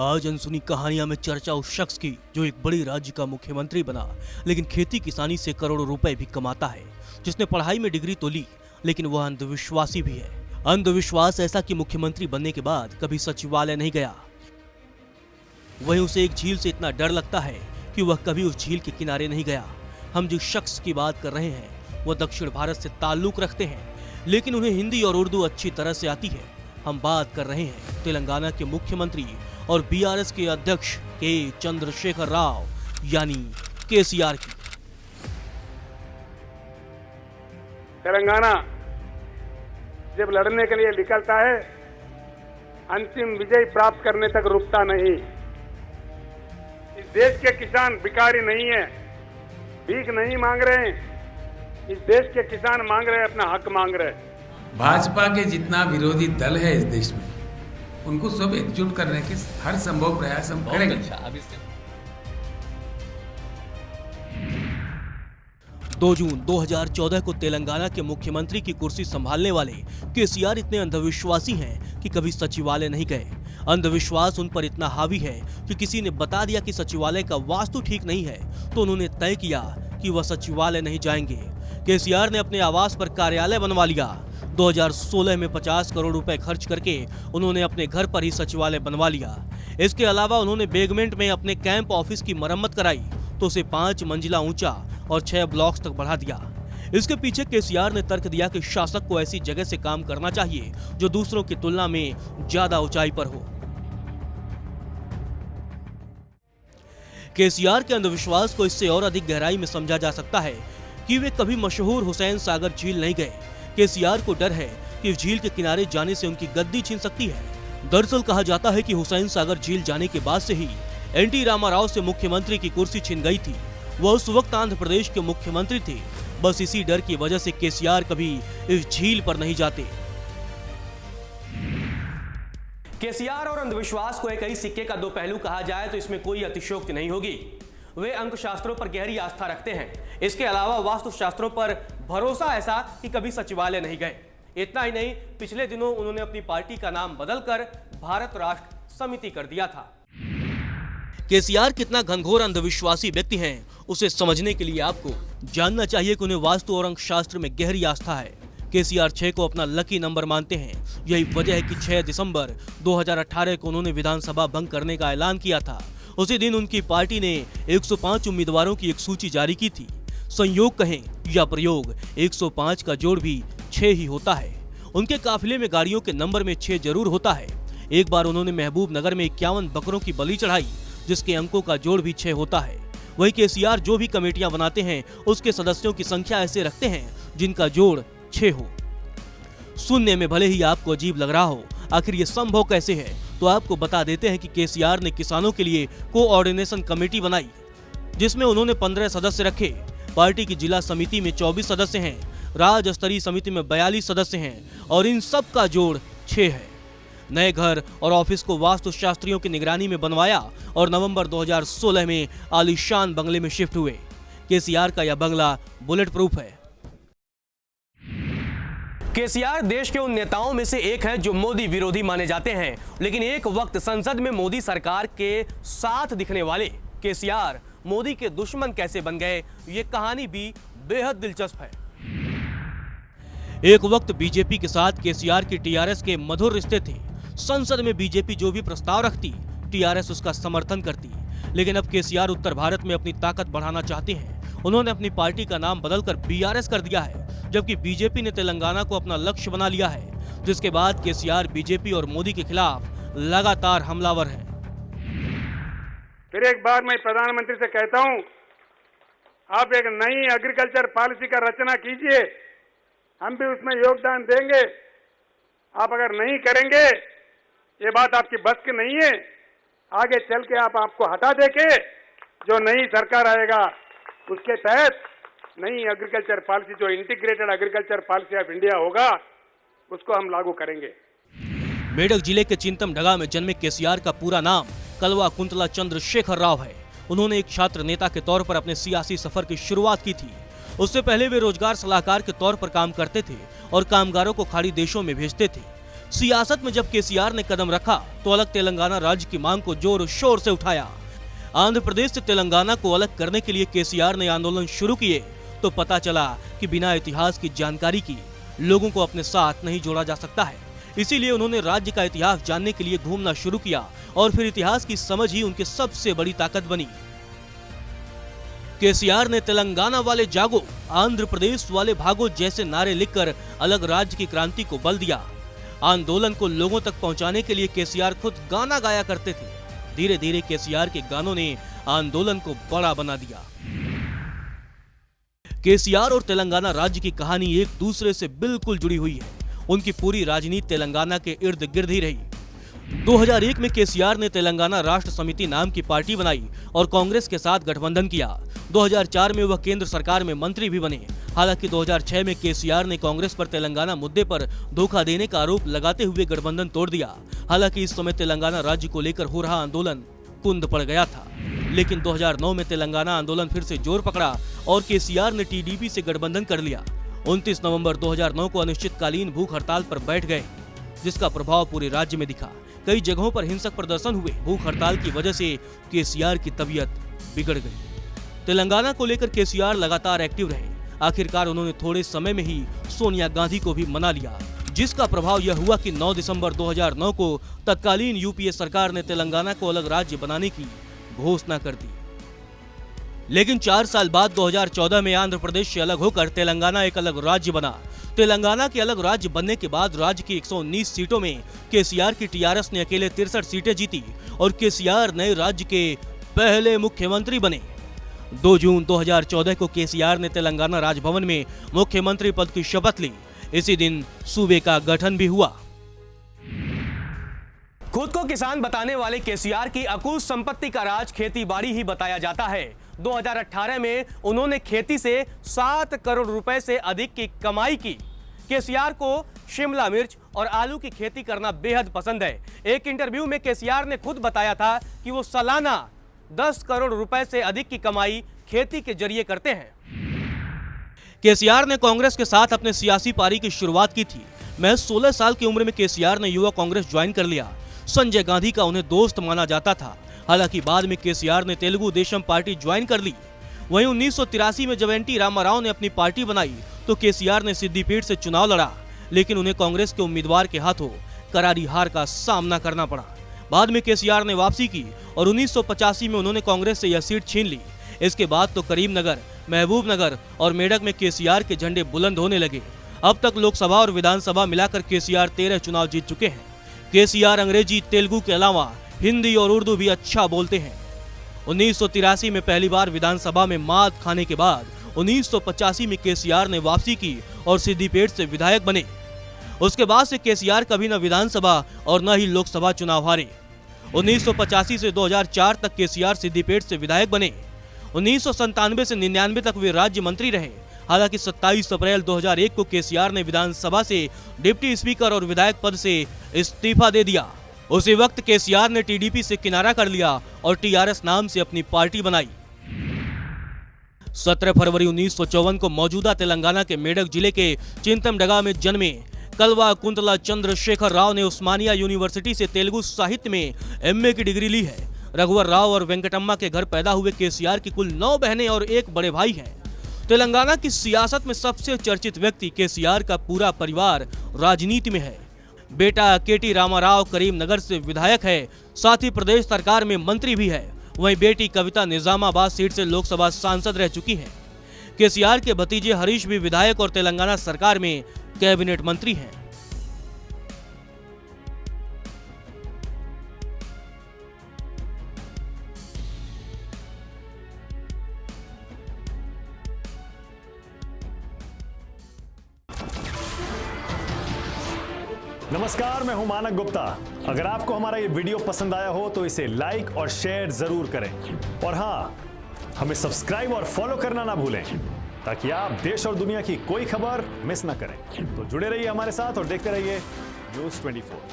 आज अनसुनी कहानियां में चर्चा उस शख्स की जो एक बड़ी राज्य का मुख्यमंत्री बना, लेकिन खेती किसानी से करोड़ों रुपए भी कमाता है। जिसने पढ़ाई में डिग्री तो ली, लेकिन वह अंधविश्वासी भी है। अंधविश्वास ऐसा कि मुख्यमंत्री बनने के बाद कभी सचिवालय नहीं गया। वहीं उसे एक झील से इतना डर लगता है कि वह कभी उस झील के किनारे नहीं गया। हम जिस शख्स की बात कर रहे हैं वह दक्षिण भारत से ताल्लुक रखते हैं, लेकिन उन्हें हिंदी और उर्दू अच्छी तरह से आती है। हम बात कर रहे हैं तेलंगाना के मुख्यमंत्री और बीआरएस के अध्यक्ष के चंद्रशेखर राव यानी केसीआर की। तेलंगाना जब लड़ने के लिए निकलता है, अंतिम विजय प्राप्त करने तक रुकता नहीं। इस देश के किसान भिखारी नहीं है, भीख नहीं मांग रहे हैं। इस देश के किसान मांग रहे हैं, अपना हक मांग रहे हैं। भाजपा के जितना विरोधी दल है इस देश में, उनको सब एकजुट करने के हर संभव प्रयास हम करेंगे। 2 जून 2014 को तेलंगाना के मुख्यमंत्री की कुर्सी संभालने वाले केसीआर इतने अंधविश्वासी हैं कि कभी सचिवालय नहीं गए। अंधविश्वास उन पर इतना हावी है कि किसी ने बता दिया कि सचिवालय का वास्तु ठीक नहीं है तो उन्होंने तय किया कि वह सचिवालय नहीं जाएंगे। केसीआर ने अपने आवास पर कार्यालय बनवा लिया। 2016 में 50 करोड़ रुपए खर्च करके उन्होंने अपने घर पर ही सचिवालय बनवा लिया। इसके अलावा उन्होंने बेगमेंट में अपने कैंप ऑफिस की मरम्मत कराई तो उसे 5 मंजिला ऊंचा और 6 ब्लॉक्स तक बढ़ा दिया। इसके पीछे केसीआर ने तर्क दिया कि शासक को ऐसी जगह से काम करना चाहिए जो दूसरों की तुलना में ज्यादा ऊंचाई पर हो। केसीआर के अंधविश्वास को इससे और अधिक गहराई में समझा जा सकता है कि वे कभी मशहूर हुसैन सागर झील नहीं गए। केसीआर को डर है कि झील के किनारे जाने से उनकी गद्दी छिन सकती है। दरअसल कहा जाता है कि हुसैन सागर झील जाने के बाद से ही एनटी रामाराव से मुख्यमंत्री की कुर्सी छिन गई थी। वह उस वक्त आंध्र प्रदेश के मुख्यमंत्री थे। बस इसी डर की वजह से केसीआर कभी इस झील पर नहीं जाते। केसीआर और अंधविश्वास को एक ही सिक्के का 2 पहलू कहा जाए तो इसमें कोई अतिशयोक्ति नहीं होगी। वे अंक शास्त्रों पर गहरी आस्था रखते हैं। इसके अलावा वास्तु शास्त्रों पर भरोसा ऐसा कि कभी सचिवालय नहीं गए। इतना ही नहीं, पिछले दिनों उन्होंने अपनी पार्टी का नाम बदलकर भारत राष्ट्र समिति कर दिया था। केसीआर कितना घनघोर अंधविश्वासी व्यक्ति हैं, उसे समझने के लिए आपको जानना चाहिए कि उन्हें वास्तु और अंक शास्त्र में गहरी आस्था है। केसीआर 6 को अपना लकी नंबर मानते हैं। यही वजह है कि 6 दिसंबर 2018 को उन्होंने विधानसभा भंग करने का ऐलान किया था। उसी दिन उनकी पार्टी ने 105 उम्मीदवारों की एक सूची जारी की थी। संयोग कहें या प्रयोग, 105 का जोड़ भी 6 ही होता है। उनके काफिले में गाड़ियों के नंबर में 6 जरूर होता है। एक बार उन्होंने महबूब नगर में 51 बकरों की बलि चढ़ाई, जिसके अंकों का जोड़ भी 6 होता है। वही केसीआर जो भी कमेटियां बनाते हैं उसके सदस्यों की संख्या ऐसे रखते हैं जिनका जोड़ 6 हो। सुनने में भले ही आपको अजीब लग रहा हो, आखिर ये संभव कैसे है, तो आपको बता देते हैं कि केसीआर ने किसानों के लिए कोऑर्डिनेशन कमेटी बनाई, जिसमें उन्होंने 15 सदस्य रखे। पार्टी की जिला समिति में 24 सदस्य हैं, राज्य स्तरीय समिति में 42 सदस्य हैं और इन सब का जोड़ 6 है। नए घर और ऑफिस को वास्तु शास्त्रियों की निगरानी में बनवाया और नवंबर 2016 में आलीशान बंगले में शिफ्ट हुए। केसीआर का यह बंगला बुलेट प्रूफ है। केसीआर देश के उन नेताओं में से एक हैं जो मोदी विरोधी माने जाते हैं, लेकिन एक वक्त संसद में मोदी सरकार के साथ दिखने वाले केसीआर मोदी के दुश्मन कैसे बन गए, ये कहानी भी बेहद दिलचस्प है। एक वक्त बीजेपी के साथ केसीआर की टीआरएस के मधुर रिश्ते थे। संसद में बीजेपी जो भी प्रस्ताव रखती, टीआरएस उसका समर्थन करती। लेकिन अब केसीआर उत्तर भारत में अपनी ताकत बढ़ाना चाहते हैं। उन्होंने अपनी पार्टी का नाम बदलकर बीआरएस कर दिया है, जबकि बीजेपी ने तेलंगाना को अपना लक्ष्य बना लिया है। जिसके बाद केसीआर बीजेपी और मोदी के खिलाफ लगातार हमलावर है। फिर एक बार मैं प्रधानमंत्री से कहता हूं, आप एक नई एग्रीकल्चर पॉलिसी का रचना कीजिए, हम भी उसमें योगदान देंगे। आप अगर नहीं करेंगे, ये बात आपकी बस की नहीं है। आगे चल के आपको हटा देके जो नई सरकार आएगा उसके तहत नई एग्रीकल्चर पॉलिसी, जो integrated agriculture policy of India होगा, उसको हम लागू करेंगे। मेडक जिले के चिंतमढगा में जन्मे केसीआर का पूरा नाम कलवा कुंतला चंद्रशेखर राव है। उन्होंने एक छात्र नेता के तौर पर अपने सियासी सफर की शुरुआत की थी। उससे पहले वे रोजगार सलाहकार के तौर पर काम करते थे और कामगारों को खाड़ी देशों में भेजते थे। सियासत में जब केसीआर ने कदम रखा तो अलग तेलंगाना राज्य की मांग को जोर शोर से उठाया। आंध्र प्रदेश से तेलंगाना को अलग करने के लिए केसीआर ने आंदोलन शुरू किए तो पता चला कि बिना इतिहास की जानकारी की लोगों को अपने साथ नहीं जोड़ा जा सकता है। इसीलिए उन्होंने राज्य का इतिहास जानने के लिए घूमना शुरू किया और फिर इतिहास की समझ ही उनकी सबसे बड़ी ताकत बनी। केसीआर ने तेलंगाना वाले जागो, आंध्र प्रदेश वाले भागो जैसे नारे लिखकर अलग राज्य की क्रांति को बल दिया। आंदोलन को लोगों तक पहुंचाने के लिए केसीआर खुद गाना गाया करते थे। धीरे धीरे केसीआर के गानों ने आंदोलन को बड़ा बना दिया। केसीआर और तेलंगाना राज्य की कहानी एक दूसरे से बिल्कुल जुड़ी हुई है। उनकी पूरी राजनीति तेलंगाना के इर्द गिर्द ही रही। 2001 में केसीआर ने तेलंगाना राष्ट्र समिति नाम की पार्टी बनाई और कांग्रेस के साथ गठबंधन किया। 2004 में वह केंद्र सरकार में मंत्री भी बने। हालांकि 2006 में केसीआर ने कांग्रेस पर तेलंगाना मुद्दे पर धोखा देने का आरोप लगाते हुए गठबंधन तोड़ दिया। हालांकि इस समय तेलंगाना राज्य को लेकर हो रहा आंदोलन कुंद पड़ गया था। लेकिन 2009 में तेलंगाना आंदोलन फिर से जोर पकड़ा और केसीआर ने टीडीपी से गठबंधन कर लिया। 29 नवंबर 2009 को अनिश्चितकालीन भूख हड़ताल पर बैठ गए, जिसका प्रभाव पूरे राज्य में दिखा। कई जगहों पर हिंसक प्रदर्शन हुए। भूख हड़ताल की वजह से केसीआर की तबीयत बिगड़ गई। तेलंगाना को लेकर केसीआर लगातार एक्टिव रहे। आखिरकार उन्होंने थोड़े समय में ही सोनिया गांधी को भी मना लिया, जिसका प्रभाव यह हुआ कि 9 दिसंबर 2009 को तत्कालीन यूपीए सरकार ने तेलंगाना को अलग राज्य बनाने की घोषणा कर दी। लेकिन 4 साल बाद 2014 में आंध्र प्रदेश से अलग होकर तेलंगाना एक अलग राज्य बना। तेलंगाना के अलग राज्य बनने के बाद राज्य की 119 सीटों में केसीआर की टीआरएस ने अकेले 63 सीटें जीती और केसीआर नए राज्य के पहले मुख्यमंत्री बने। 2 जून 2014 को केसीआर ने तेलंगाना राजभवन में मुख्यमंत्री पद की शपथ ली। इसी दिन सूबे का गठन भी हुआ। खुद को किसान बताने वाले केसीआर की अकुल संपत्ति का राज खेती बाड़ी ही बताया जाता है। 2018 में उन्होंने खेती से 7 करोड़ रुपए से अधिक की कमाई की। केसीआर को शिमला मिर्च और आलू की खेती करना बेहद पसंद है। एक इंटरव्यू में केसीआर ने खुद बताया था कि वो सालाना 10 करोड़ रुपए से अधिक की कमाई खेती के जरिए करते हैं। केसीआर ने कांग्रेस के साथ अपने सियासी पारी की शुरुआत की थी। महज 16 साल की उम्र में केसीआर ने युवा कांग्रेस ज्वाइन कर लिया। संजय गांधी का उन्हें दोस्त माना जाता था। हालांकि बाद में केसीआर ने तेलुगु देशम पार्टी ज्वाइन कर ली। वहीं 1983 में जब एनटी रामाराव ने अपनी पार्टी बनाई तो केसीआर ने सिद्दीपेट से चुनाव लड़ा, लेकिन उन्हें कांग्रेस के उम्मीदवार के हाथों करारी हार का सामना करना पड़ा। बाद में केसीआर ने वापसी की और 1985 में उन्होंने कांग्रेस से यह सीट छीन ली। इसके बाद तो करीमनगर, महबूबनगर और मेडक में केसीआर के झंडे बुलंद होने लगे। अब तक लोकसभा और विधानसभा मिलाकर केसीआर 13 चुनाव जीत चुके हैं। केसीआर अंग्रेजी, तेलुगु के अलावा हिंदी और उर्दू भी अच्छा बोलते हैं। 1983 में पहली बार विधानसभा में मात खाने के बाद 1985 में केसीआर ने वापसी की और सिद्दीपेट से विधायक बने। उसके बाद से केसीआर कभी न विधानसभा और न ही लोकसभा चुनाव हारे। 1985 से 2004 तक केसीआर सिद्दीपेट से विधायक बने। 1997 से 99 तक वे राज्य मंत्री रहे। हालांकि 27 अप्रैल 2001 को केसीआर ने विधानसभा से डिप्टी स्पीकर और विधायक पद से इस्तीफा दे दिया। उसी वक्त केसीआर ने टीडीपी से किनारा कर लिया और टीआरएस नाम से अपनी पार्टी बनाई। 17 फरवरी 1954 को मौजूदा तेलंगाना के मेडक जिले के चिंतमडगा में जन्मे कलवा कुंतला चंद्रशेखर राव ने उस्मानिया यूनिवर्सिटी से तेलुगु साहित्य में एमए की डिग्री ली है। रघुवर राव और वेंकटम्मा के घर पैदा हुए केसीआर की कुल 9 बहनें और 1 बड़े भाई हैं। तेलंगाना की सियासत में सबसे चर्चित व्यक्ति केसीआर का पूरा परिवार राजनीति में है। बेटा केटी रामाराव करीमनगर से विधायक है, साथ ही प्रदेश सरकार में मंत्री भी है। वहीं बेटी कविता निजामाबाद सीट से लोकसभा सांसद रह चुकी हैं। केसीआर के भतीजे हरीश भी विधायक और तेलंगाना सरकार में कैबिनेट मंत्री हैं। नमस्कार, मैं हूं मानक गुप्ता। अगर आपको हमारा ये वीडियो पसंद आया हो तो इसे लाइक और शेयर जरूर करें और हाँ, हमें सब्सक्राइब और फॉलो करना ना भूलें ताकि आप देश और दुनिया की कोई खबर मिस ना करें। तो जुड़े रहिए हमारे साथ और देखते रहिए न्यूज़ 24।